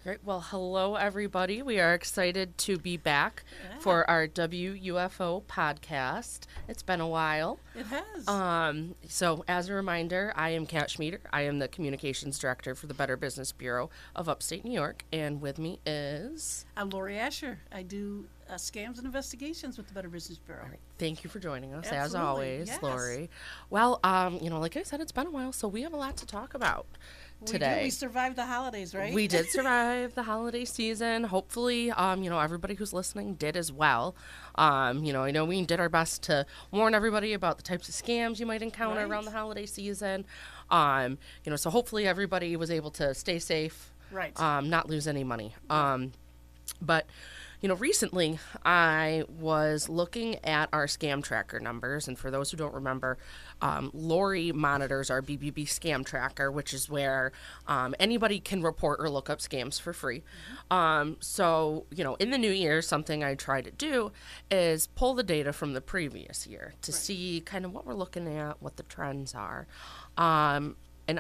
Great. Well, hello, everybody. We are excited to be back for our WUFO podcast. It's been a while. It has. So, as a reminder, I am Kat Schmieder. I am the Communications Director for the Better Business Bureau of Upstate New York. And with me is... I'm Lori Asher. I do scams and investigations with the Better Business Bureau. All right. Thank you for joining us, as Absolutely. always, Yes. Lori. Well, like I said, it's been a while, so we have a lot to talk about today. We survived the holidays, right? We did survive the holiday season. Hopefully, everybody who's listening did as well. I know we did our best to warn everybody about the types of scams you might encounter Right. around the holiday season. So hopefully everybody was able to stay safe, Right. not lose any money. But recently I was looking at our scam tracker numbers, and for those who don't remember, Lori monitors our BBB scam tracker, which is where anybody can report or look up scams for free. So, in the new year, something I try to do is pull the data from the previous year to see kind of what we're looking at, what the trends are. And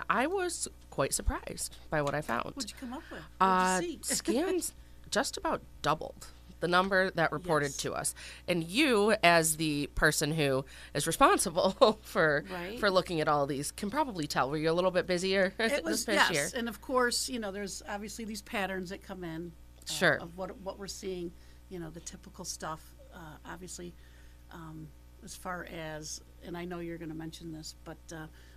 I was quite surprised by what I found. What'd you come up with? What'd you see? Scams just about doubled the number that reported Yes. to us. And you, as the person who is responsible for Right. looking at all these, can probably tell. Were you a little bit busier It was, this past yes. year? And of course, there's obviously these patterns that come in. Sure. Of what we're seeing, the typical stuff. Obviously, as far as, and I know you're going to mention this, but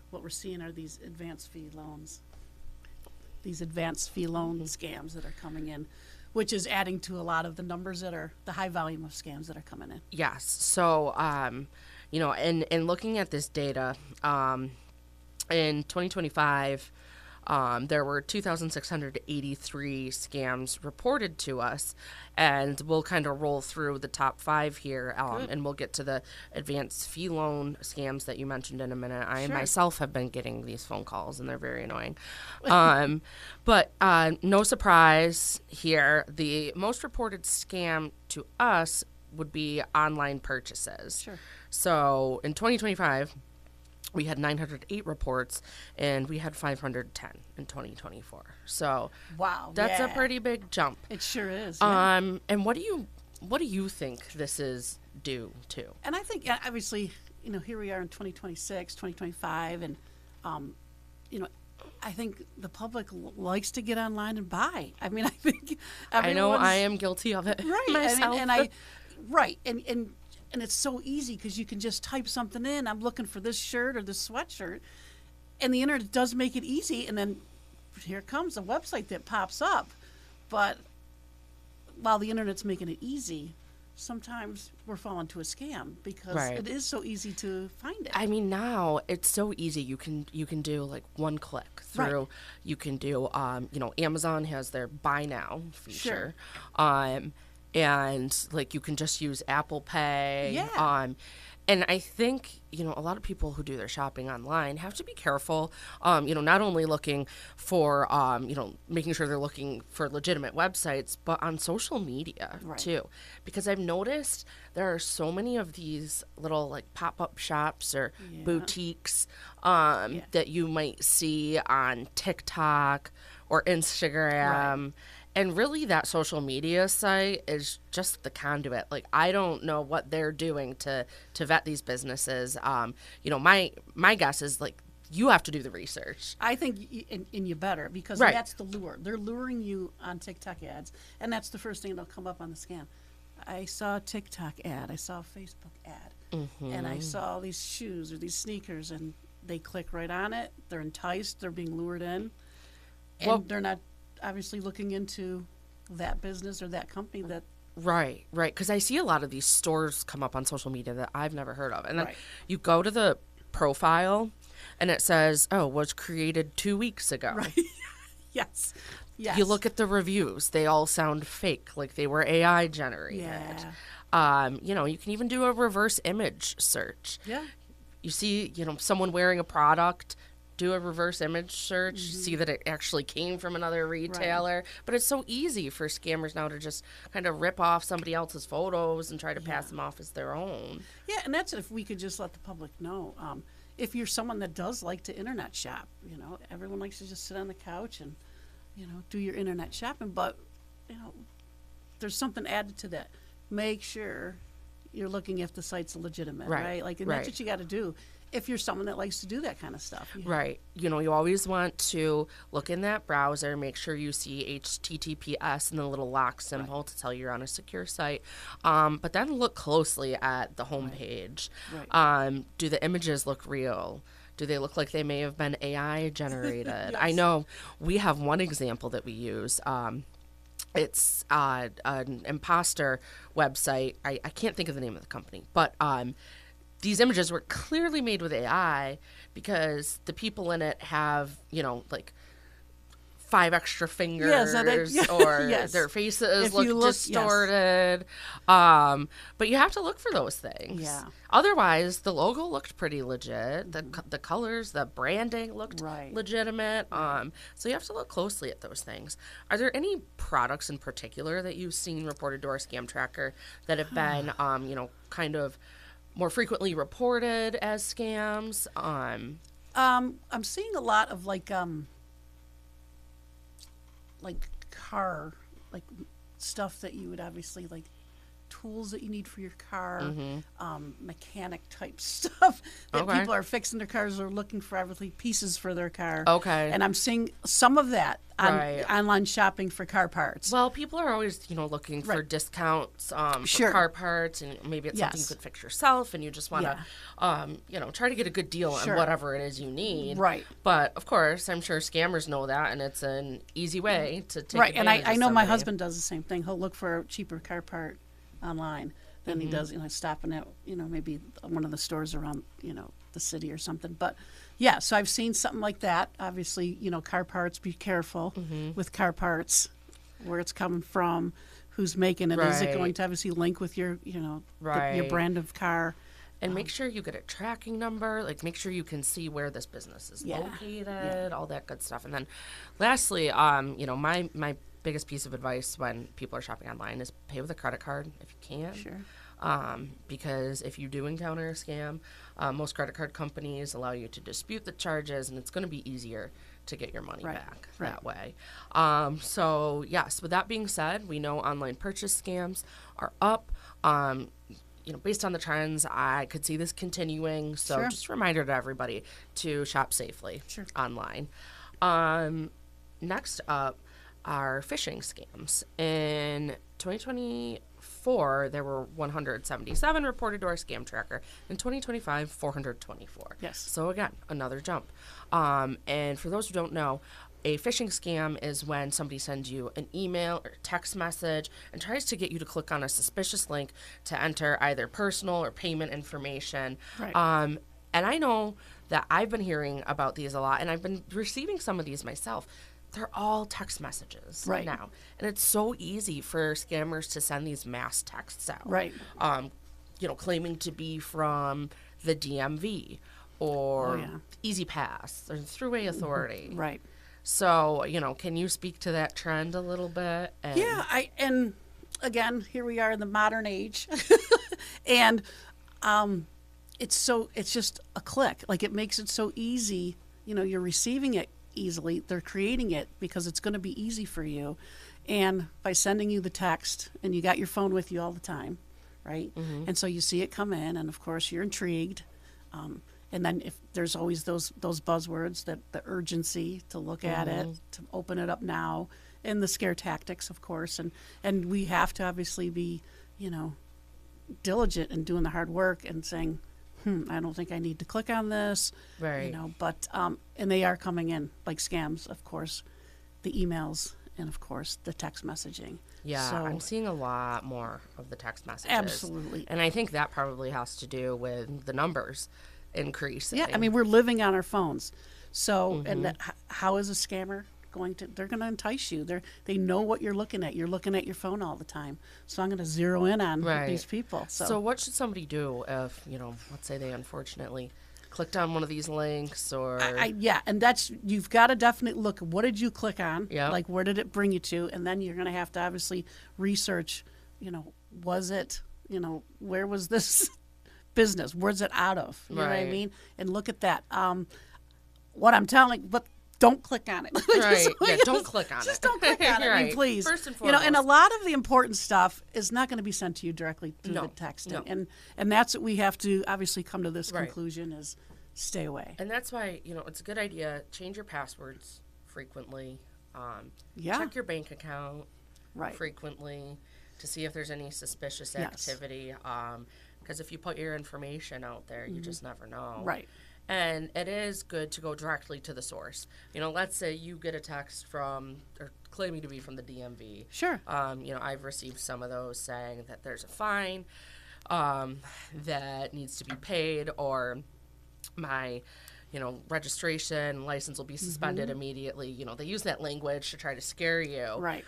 what we're seeing are these advance fee loans. These advance fee loan scams that are coming in, which is adding to a lot of the numbers that are the high volume of scams that are coming in. Yes. So, in looking at this data, in 2025, there were 2,683 scams reported to us, and we'll kind of roll through the top 5 here, and we'll get to the advanced fee loan scams that you mentioned in a minute. I Sure. myself have been getting these phone calls, and they're very annoying. But no surprise here, the most reported scam to us would be online purchases. Sure. So in 2025, we had 908 reports, and we had 510 in 2024. So Wow. that's a yeah. pretty big jump. It sure is. Yeah. And what do you think this is due to? And I think, obviously, here we are in 2026, 2025, and, I think the public likes to get online and buy. I mean, I think I know everyone's- I am guilty of it right. myself. And it's so easy because you can just type something in. I'm looking for this shirt or this sweatshirt, and the internet does make it easy. And then here comes a website that pops up. But while the internet's making it easy, sometimes we're falling to a scam because Right. it is so easy to find it. I mean, now it's so easy. You can do like one click through. Right. You can do Amazon has their buy now feature. Sure. And like you can just use Apple Pay. Yeah. And I think, a lot of people who do their shopping online have to be careful, not only looking for, making sure they're looking for legitimate websites, but on social media Right. too. Because I've noticed there are so many of these little like pop-up shops or Yeah. boutiques that you might see on TikTok or Instagram. Right. And really, that social media site is just the conduit. Like, I don't know what they're doing to vet these businesses. My guess is, like, you have to do the research. I think, and you better, because Right. that's the lure. They're luring you on TikTok ads, and that's the first thing that'll come up on the scan. I saw a TikTok ad, I saw a Facebook ad, and I saw these shoes or these sneakers, and they click right on it. They're enticed. They're being lured in, and Well- they're not obviously looking into that business or that company that Right. Because I see a lot of these stores come up on social media that I've never heard of. And then Right. you go to the profile, and it says, was created 2 weeks ago. Right. Yes. Yes. You look at the reviews. They all sound fake, like they were AI generated. Yeah. You can even do a reverse image search. Yeah. You see, someone wearing a product, do a reverse image search, see that it actually came from another retailer. But it's so easy for scammers now to just kind of rip off somebody else's photos and try to pass them off as their own. Yeah, and that's if we could just let the public know. If you're someone that does like to internet shop, everyone likes to just sit on the couch and do your internet shopping, but, there's something added to that. Make sure you're looking if the site's legitimate, right? Like, and that's what you got to do if you're someone that likes to do that kind of stuff. Right. You always want to look in that browser, make sure you see HTTPS and the little lock symbol to tell you're on a secure site. But then look closely at the homepage. Right. Do the images look real? Do they look like they may have been AI generated? Yes. I know we have one example that we use. It's an imposter website. I can't think of the name of the company, but these images were clearly made with AI because the people in it have, like 5 extra fingers or yes. their faces If look you look- distorted. But you have to look for those things. Yeah. Otherwise, the logo looked pretty legit. The colors, the branding looked legitimate. So you have to look closely at those things. Are there any products in particular that you've seen reported to our scam tracker that have been, kind of more frequently reported as scams? I'm seeing a lot of like car, like stuff that you would obviously like tools that you need for your car, mechanic type stuff that people are fixing their cars or looking for obviously pieces for their car. Okay. And I'm seeing some of that on online shopping for car parts. Well, people are always, looking for discounts for car parts, and maybe it's something you could fix yourself, and you just want to, try to get a good deal on whatever it is you need. Right. But of course, I'm sure scammers know that, and it's an easy way to take Right. And advantage I of know my somebody. husband does the same thing. He'll look for a cheaper car part online than he does, stopping at, maybe one of the stores around, the city or something. But yeah, so I've seen something like that. Obviously, car parts, be careful with car parts, where it's coming from, who's making it. Is it going to obviously link with your, your brand of car? And make sure you get a tracking number. Like, make sure you can see where this business is located, all that good stuff. And then lastly, my biggest piece of advice when people are shopping online is pay with a credit card if you can. Sure. Because if you do encounter a scam, most credit card companies allow you to dispute the charges, and it's going to be easier to get your money back that way. So, yes, with that being said, we know online purchase scams are up. Based on the trends, I could see this continuing. So just a reminder to everybody to shop safely online. Next up are phishing scams. In 2024, there were 177 reported to our scam tracker. In 2025, 424. Yes. So again, another jump. And for those who don't know, a phishing scam is when somebody sends you an email or text message and tries to get you to click on a suspicious link to enter either personal or payment information. Right. And I know that I've been hearing about these a lot, and I've been receiving some of these myself. They're all text messages now. And it's so easy for scammers to send these mass texts out. Right. Claiming to be from the DMV or Easy Pass or Thruway Authority. Right. So, can you speak to that trend a little bit? And again, here we are in the modern age. And it's just a click. Like, it makes it so easy. You're receiving it easily. They're creating it because it's going to be easy for you. And by sending you the text, and you got your phone with you all the time, right? And so you see it come in, and of course you're intrigued. And then if there's always those buzzwords, that the urgency to look at it, to open it up now, and the scare tactics, of course. And we have to obviously be, diligent and doing the hard work and saying, I don't think I need to click on this. Right. But and they are coming in like scams, of course, the emails, and of course the text messaging. Yeah, so, I'm seeing a lot more of the text messages. Absolutely. And I think that probably has to do with the numbers increasing. Yeah, I mean, we're living on our phones. So, and how is a scammer they're going to entice you. They know what you're looking at. You're looking at your phone all the time. So I'm going to zero in on these people. So what should somebody do if, let's say they unfortunately clicked on one of these links or... and that's, you've got to definitely look, what did you click on? Yeah. Like, where did it bring you to? And then you're going to have to obviously research, was it, where was this where's it out of? You know what I mean? And look at that. What I'm telling, but don't click on it. Right. Yeah, don't click on it. Just don't click on it, I mean, Right. please. First and You know, foremost. and a lot of the important stuff is not going to be sent to you directly through No, the texting. no. And that's what we have to obviously come to this Right. conclusion is stay away. And that's why, it's a good idea. Change your passwords frequently. Yeah. Check your bank account Right. frequently to see if there's any suspicious Yes. activity. Because if you put your information out there, you just never know. Right. And it is good to go directly to the source. Let's say you get a text from, or claiming to be from the DMV. Sure. I've received some of those saying that there's a fine that needs to be paid, or my, registration license will be suspended immediately. They use that language to try to scare you. Right.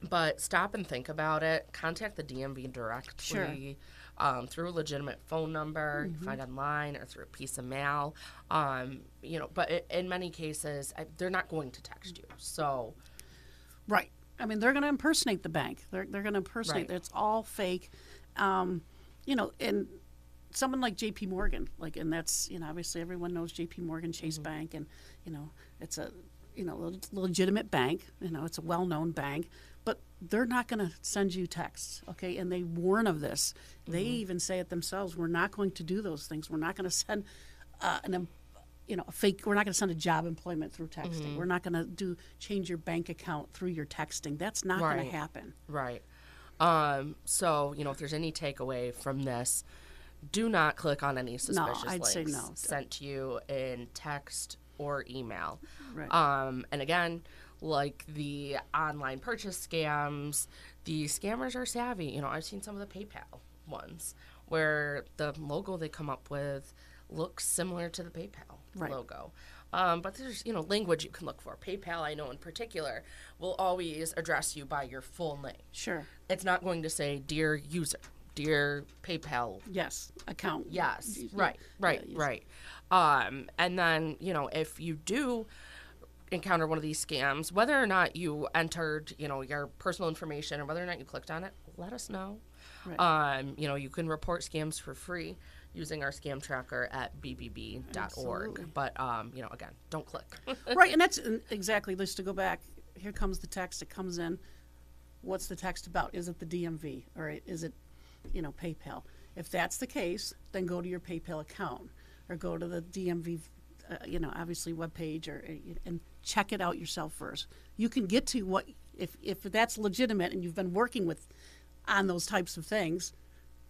But stop and think about it. Contact the DMV directly. Through a legitimate phone number you can find online, or through a piece of mail. But in many cases, they're not going to text you. So, Right. I mean, they're going to impersonate the bank. They're going to impersonate. Right. It's all fake. And someone like J.P. Morgan, and that's, obviously everyone knows J.P. Morgan Chase Bank, and, it's a, legitimate bank. It's a well-known bank. But they're not going to send you texts, okay? And they warn of this. They even say it themselves. We're not going to do those things. We're not going to send a fake. We're not going to send a job employment through texting. We're not going to change your bank account through your texting. That's not going Right. to happen. right. So, if there's any takeaway from this, do not click on any suspicious I'd say links no. sent to you in text or email. Right. And again, like the online purchase scams, the scammers are savvy. I've seen some of the PayPal ones where the logo they come up with looks similar to the PayPal Right. logo. But there's, language you can look for. PayPal, I know in particular, will always address you by your full name. Sure. It's not going to say, dear user, dear PayPal. Yes. Account. Yes. Yeah. Right. Yes. Right. And then, if you do encounter one of these scams, whether or not you entered, your personal information, or whether or not you clicked on it, let us know. Right. You can report scams for free using our scam tracker at bbb.org. Absolutely. But, again, don't click. Right, and that's exactly, just to go back, here comes the text, it comes in. What's the text about? Is it the DMV, or is it, PayPal? If that's the case, then go to your PayPal account, or go to the DMV, obviously webpage, and check it out yourself first. You can get to what, if that's legitimate and you've been working on those types of things,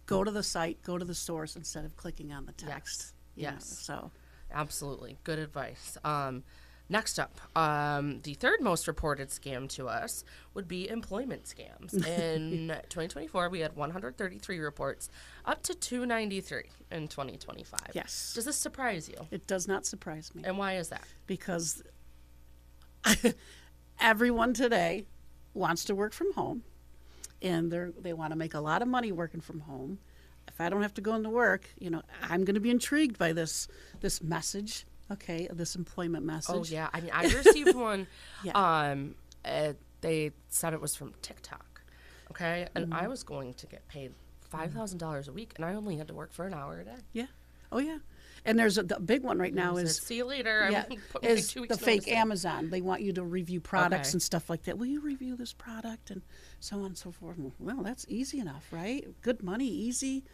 go to the site, go to the source instead of clicking on the text. Yes. So Absolutely. Good advice. Next up, the third most reported scam to us would be employment scams. In 2024, we had 133 reports, up to 293 in 2025. Yes. Does this surprise you? It does not surprise me. And why is that? Because everyone today wants to work from home, and they want to make a lot of money working from home. If I don't have to go into work, I'm going to be intrigued by this message. Okay, this employment message. Oh yeah, I mean, I received one. Yeah. They said it was from TikTok. Okay, and I was going to get paid $5,000 a week, and I only had to work for an hour a day. Yeah. Oh yeah. And there's the big one right now Said, is see you later. yeah, I'm putting is 2 weeks the fake notice in. Amazon. They want you to review products Okay. and stuff like that. Will you review this product and so on and so forth? Well, that's easy enough, right? Good money, easy.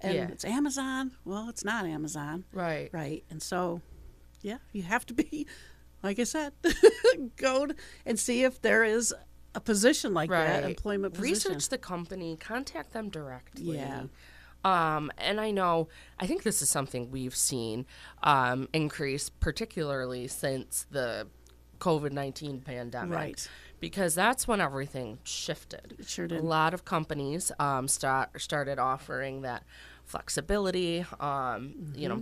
And Yeah. it's Amazon. Well, it's not Amazon. Right. Right. And so, yeah, you have to be, like I said, go and see if there is a position like that, Right. employment position. Research the company, contact them directly. Yeah. And I think this is something we've seen increase, particularly since the COVID-19 pandemic. Right. Because that's when everything shifted. It sure did. A lot of companies started offering that flexibility,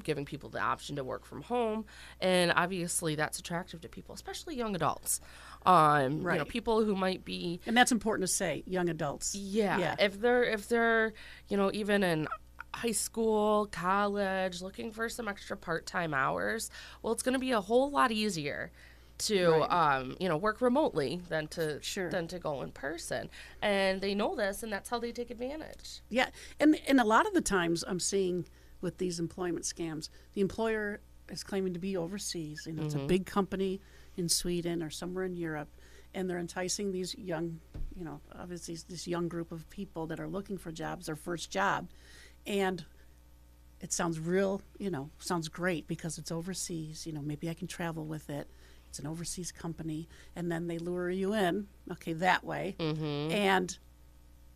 giving people the option to work from home. And obviously that's attractive to people, especially young adults. Right. People who might be And that's important to say, young adults. yeah. If they're even in high school, college, looking for some extra part-time hours, well, it's going to be a whole lot easier to work remotely than to Sure. go in person. And they know this, and that's how they take advantage. Yeah, and a lot of the times I'm seeing with these employment scams, the employer is claiming to be overseas. You know, it's a big company in Sweden or somewhere in Europe, and they're enticing these young, you know, obviously this young group of people that are looking for jobs, their first job, and it sounds real, you know, sounds great because it's overseas. You know, maybe I can travel with it. It's an overseas company, and then they lure you in, okay, that way, and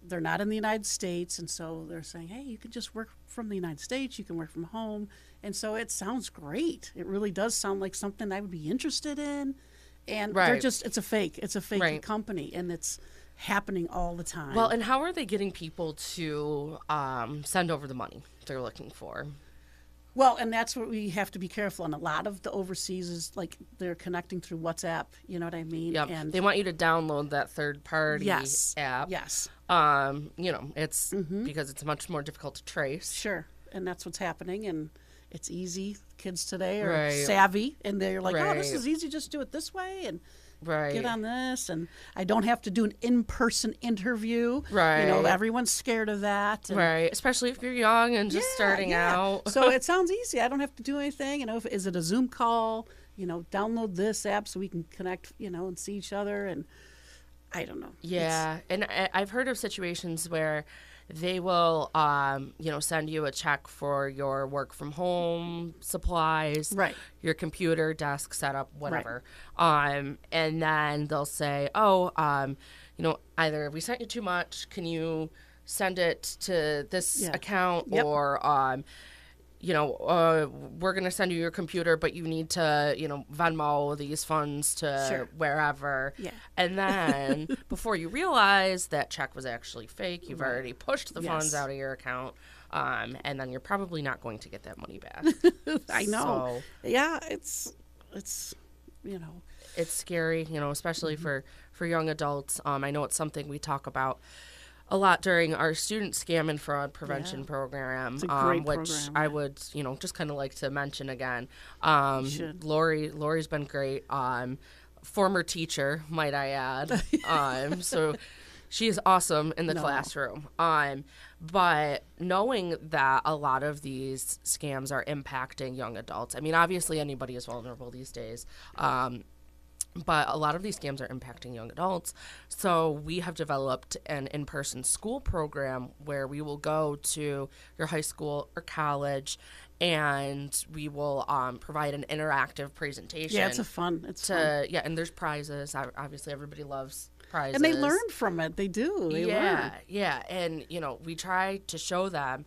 they're not in the United States, and so they're saying, hey, you can just work from the United States, you can work from home, and so it sounds great. It really does sound like something I would be interested in, and they're just, it's a fake company, and it's happening all the time. Well, and how are they getting people to send over the money they're looking for? Well, and that's what we have to be careful. And a lot of the overseas is like they're connecting through WhatsApp. You know what I mean? Yeah. And they want you to download that third-party app. Yes. You know, it's because it's much more difficult to trace. Sure. And that's what's happening. And it's easy. Kids today are Right. savvy, and they're like, oh, this Right. is easy. Just do it this way. And Right. get on this, and I don't have to do an in-person interview. Right. You know, everyone's scared of that. And Right. Especially if you're young and just starting out. So it sounds easy. I don't have to do anything. You know, is it a Zoom call? You know, download this app so we can connect, you know, and see each other. And I don't know. Yeah. And I've heard of situations where they will, you know, send you a check for your work from home supplies, Right. your computer, desk setup, whatever. And then they'll say, oh, you know, either we sent you too much, can you send it to this account, Yep. or, you know, we're going to send you your computer, but you need to, you know, Venmo these funds to Sure. wherever. Yeah. And then before you realize that check was actually fake, you've already pushed the funds Yes. out of your account. And then you're probably not going to get that money back. I know. So Yeah, it's you know. it's scary, you know, especially for young adults. I know it's something we talk about a lot during our student scam and fraud prevention program, It's a great which program, I yeah. would, you know, just kind of like to mention again. should. Lori's been great. Former teacher, might I add. So she is awesome in the classroom. But knowing that a lot of these scams are impacting young adults, I mean, obviously anybody is vulnerable these days. But a lot of these scams are impacting young adults. So we have developed an in-person school program where we will go to your high school or college, and we will provide an interactive presentation. Yeah, it's fun. Yeah, and there's prizes. Obviously, everybody loves prizes. And they learn from it. They do. They learn. Yeah. And, you know, we try to show them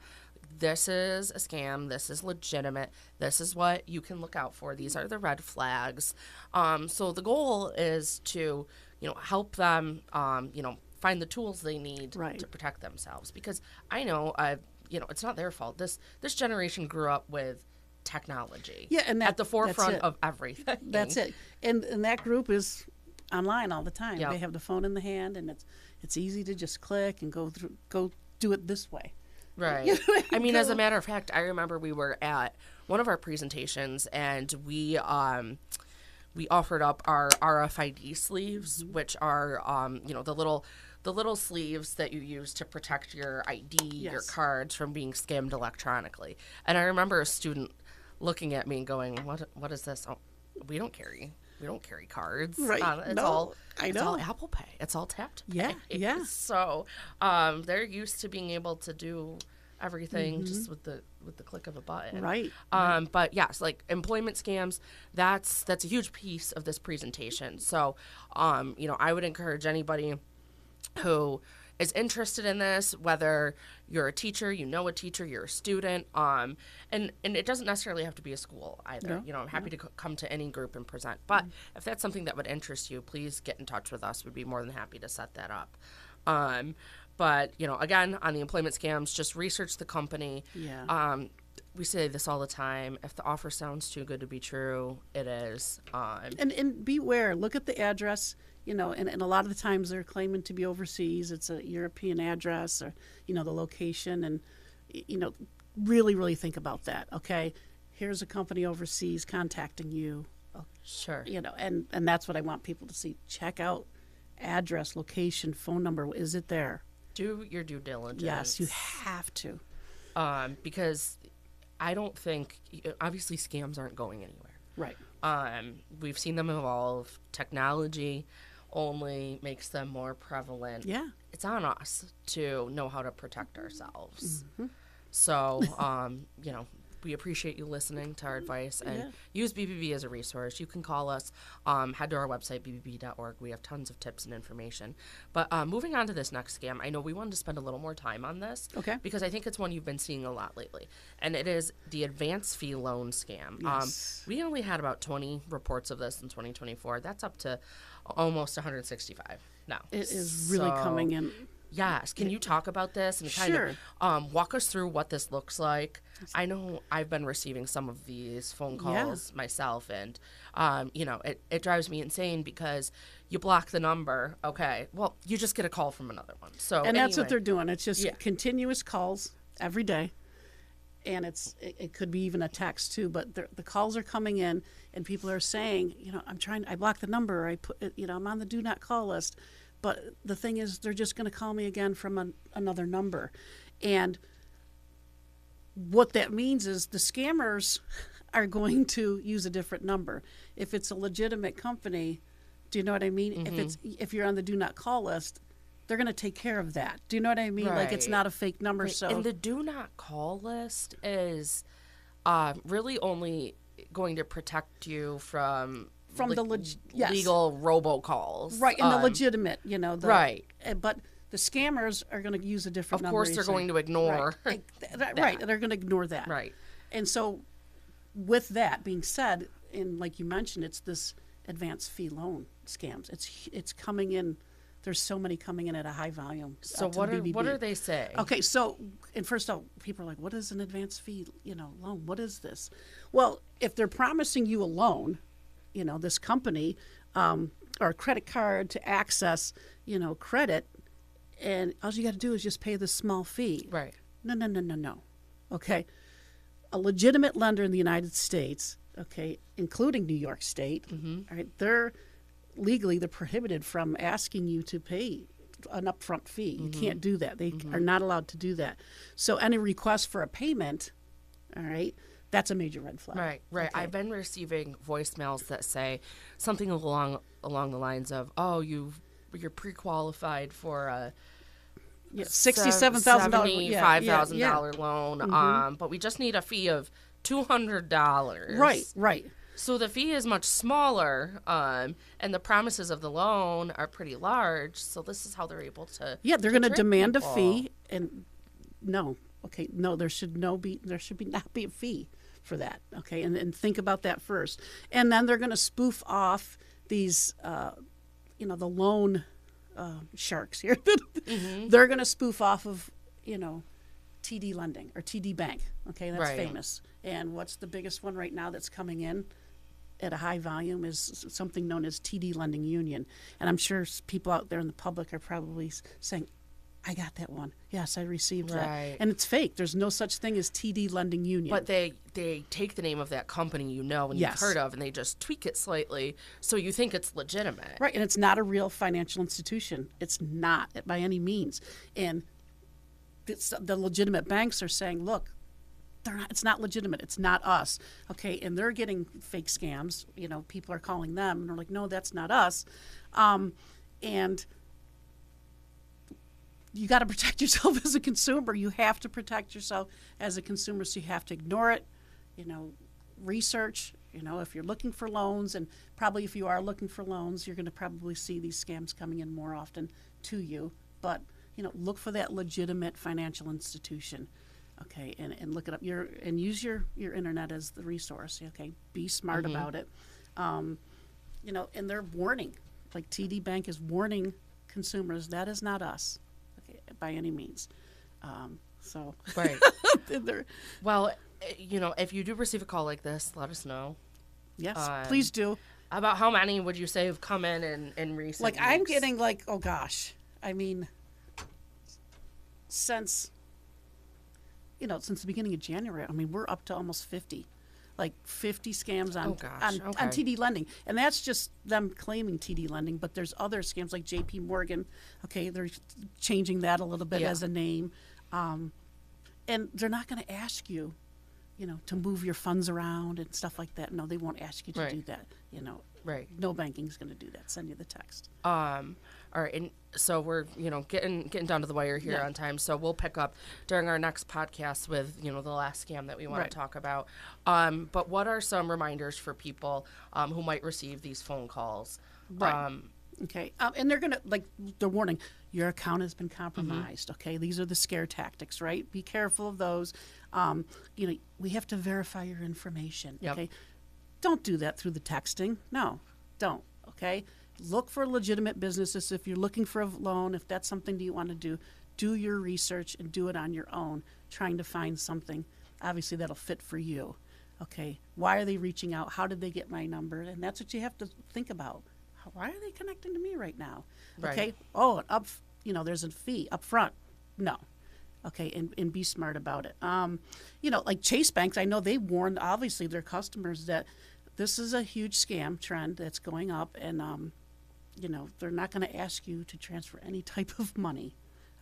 this is a scam. This is legitimate. This is what you can look out for. These are the red flags. So the goal is to, you know, help them, you know, find the tools they need to protect themselves. Because I know, you know, it's not their fault. This generation grew up with technology. Yeah, and at the forefront of everything. That's it. And that group is online all the time. Yep. They have the phone in the hand, and it's easy to just click and go do it this way. Right. I mean, as a matter of fact, I remember we were at one of our presentations, and we offered up our RFID sleeves, which are you know, the little sleeves that you use to protect your ID, your cards from being skimmed electronically. And I remember a student looking at me and going, "What is this? Oh, we don't carry cards. Right. It's all Apple Pay. It's all tap to pay." Yeah. So they're used to being able to do everything just with the click of a button. Right. But yes, like employment scams, that's a huge piece of this presentation. So you know, I would encourage anybody who is interested in this, whether you're a teacher, you know a teacher, you're a student, and it doesn't necessarily have to be a school either. No, You know, I'm happy to come to any group and present. But if that's something that would interest you, please get in touch with us. We'd be more than happy to set that up. But, you know, again, on the employment scams, just research the company. Yeah. We say this all the time. If the offer sounds too good to be true, it is. And beware. Look at the address. You know, and a lot of the times they're claiming to be overseas. It's a European address, or, you know, the location. And, you know, really, really think about that, okay? Here's a company overseas contacting you. Sure. You know, and that's what I want people to see. Check out address, location, phone number. Is it there? Do your due diligence. Yes, you have to. Because I don't think, obviously scams aren't going anywhere. Right. We've seen them evolve. Technology only makes them more prevalent. Yeah. It's on us to know how to protect ourselves. So, we appreciate you listening to our advice and use BBB as a resource. You can call us, head to our website, bbb.org. We have tons of tips and information. But moving on to this next scam, I know we wanted to spend a little more time on this. Okay. Because I think it's one you've been seeing a lot lately. And it is the advance fee loan scam. Yes. We only had about 20 reports of this in 2024. That's up to almost 165 now. It is really coming in. Yes. Can you talk about this and kind of walk us through what this looks like? I know I've been receiving some of these phone calls myself, and, it drives me insane because you block the number. Okay. Well, you just get a call from another one. So And that's what they're doing. It's just continuous calls every day. And it could be even a text too, but the calls are coming in and people are saying, I blocked the number. I put, I'm on the do not call list. But the thing is, they're just going to call me again from another number. And what that means is the scammers are going to use a different number. If it's a legitimate company, do you know what I mean? If you're on the do not call list, they're going to take care of that. Do you know what I mean? Right. Like, it's not a fake number. Right. So And the do not call list is really only going to protect you from the legal robocalls. Right, and the legitimate, right. But the scammers are going to use a different number. Of course, they're going to ignore. Right, right, they're going to ignore that. Right. And so, with that being said, and like you mentioned, it's this advance fee loan scams. It's coming in. There's so many coming in at a high volume. So what are they saying? Okay, so and first off, people are like, "What is an advance fee, loan? What is this?" Well, if they're promising you a loan, this company or a credit card to access, credit, and all you got to do is just pay this small fee. Right. No. Okay. A legitimate lender in the United States, okay, including New York State, all right, they're prohibited from asking you to pay an upfront fee. You can't do that. They are not allowed to do that. So any request for a payment, all right, that's a major red flag. Right. Okay. I've been receiving voicemails that say something along the lines of, "Oh, you're pre-qualified for a $67,000, $75,000 loan, but we just need a fee of $200." Right. So the fee is much smaller, and the promises of the loan are pretty large. So this is how they're able to. Yeah, they're going to demand people. a fee, and there should not be a fee for that. Okay, and think about that first, and then they're going to spoof off these, the loan sharks here. They're going to spoof off of, TD lending or TD Bank. Okay, that's famous. And what's the biggest one right now that's coming in at a high volume is something known as TD Lending Union. And I'm sure people out there in the public are probably saying, "I got that one. Yes, I received that." And it's fake. There's no such thing as TD Lending Union. But they take the name of that company and you've heard of, and they just tweak it slightly so you think it's legitimate. Right, and it's not a real financial institution. It's not by any means. And the legitimate banks are saying, "Look, it's not legitimate. It's not us." Okay, and they're getting fake scams. People are calling them, and they're like, "No, that's not us." And you got to protect yourself as a consumer. You have to protect yourself as a consumer, so you have to ignore it. Research. If you're looking for loans, and probably if you are looking for loans, you're going to probably see these scams coming in more often to you. But look for that legitimate financial institution. Okay, and look it up. And use your internet as the resource. Okay, be smart about it. And they're warning, like TD Bank is warning consumers, that is not us, okay, by any means. Right. Well, if you do receive a call like this, let us know. Yes, please do. About how many would you say have come in recent weeks? I'm getting since the beginning of January, we're up to almost 50. Like 50 scams on TD lending. And that's just them claiming TD lending, but there's other scams like JP Morgan. Okay, they're changing that a little bit as a name. And they're not going to ask you, to move your funds around and stuff like that. No, they won't ask you to Right. do that. Right. No banking's going to do that. Send you the text. All right, and so we're getting down to the wire here Yeah. on time. So we'll pick up during our next podcast with the last scam that we want Right. to talk about. But what are some reminders for people who might receive these phone calls? Right. Okay. And they're going to, they're warning, your account has been compromised. Okay. These are the scare tactics, right? Be careful of those. We have to verify your information. Yep. Okay. Don't do that through the texting. No, don't. Okay. Look for legitimate businesses. If you're looking for a loan, if that's something that you want to do your research and do it on your own, trying to find something, obviously, that'll fit for you. Okay. Why are they reaching out? How did they get my number? And that's what you have to think about. Why are they connecting to me right now? Right. Okay. Oh, there's a fee up front. No. Okay. And be smart about it. Like Chase Banks, I know they warned, obviously, their customers that this is a huge scam trend that's going up, and they're not going to ask you to transfer any type of money.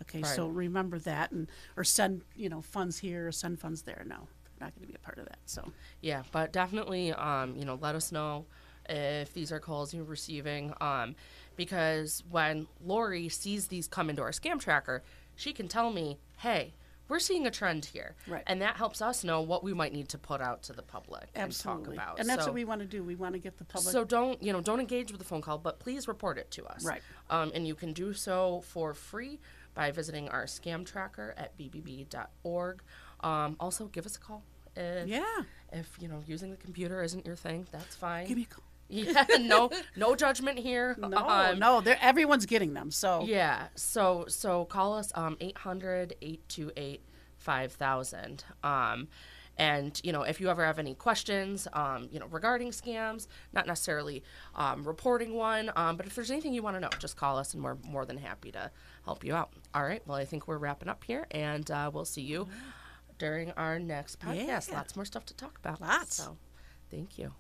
Okay, Right. so remember that, or send funds here or send funds there. No, they're not going to be a part of that. So Yeah, but definitely, let us know if these are calls you're receiving, because when Lori sees these come into our scam tracker, she can tell me, hey, we're seeing a trend here. Right. And that helps us know what we might need to put out to the public absolutely, and talk about. and that's So- what we want to do. We want to get the public. So don't engage with the phone call, but please report it to us. Right. And you can do so for free by visiting our scam tracker at bbb.org. Also, give us a call. If using the computer isn't your thing, that's fine. Give me a call. Yeah, no judgment here. No, everyone's getting them. So Yeah, so call us 800-828-5000. And if you ever have any questions regarding scams, not necessarily reporting one, but if there's anything you want to know, just call us and we're more than happy to help you out. All right, well, I think we're wrapping up here, and we'll see you during our next podcast. Yeah. Lots more stuff to talk about. Lots. So thank you.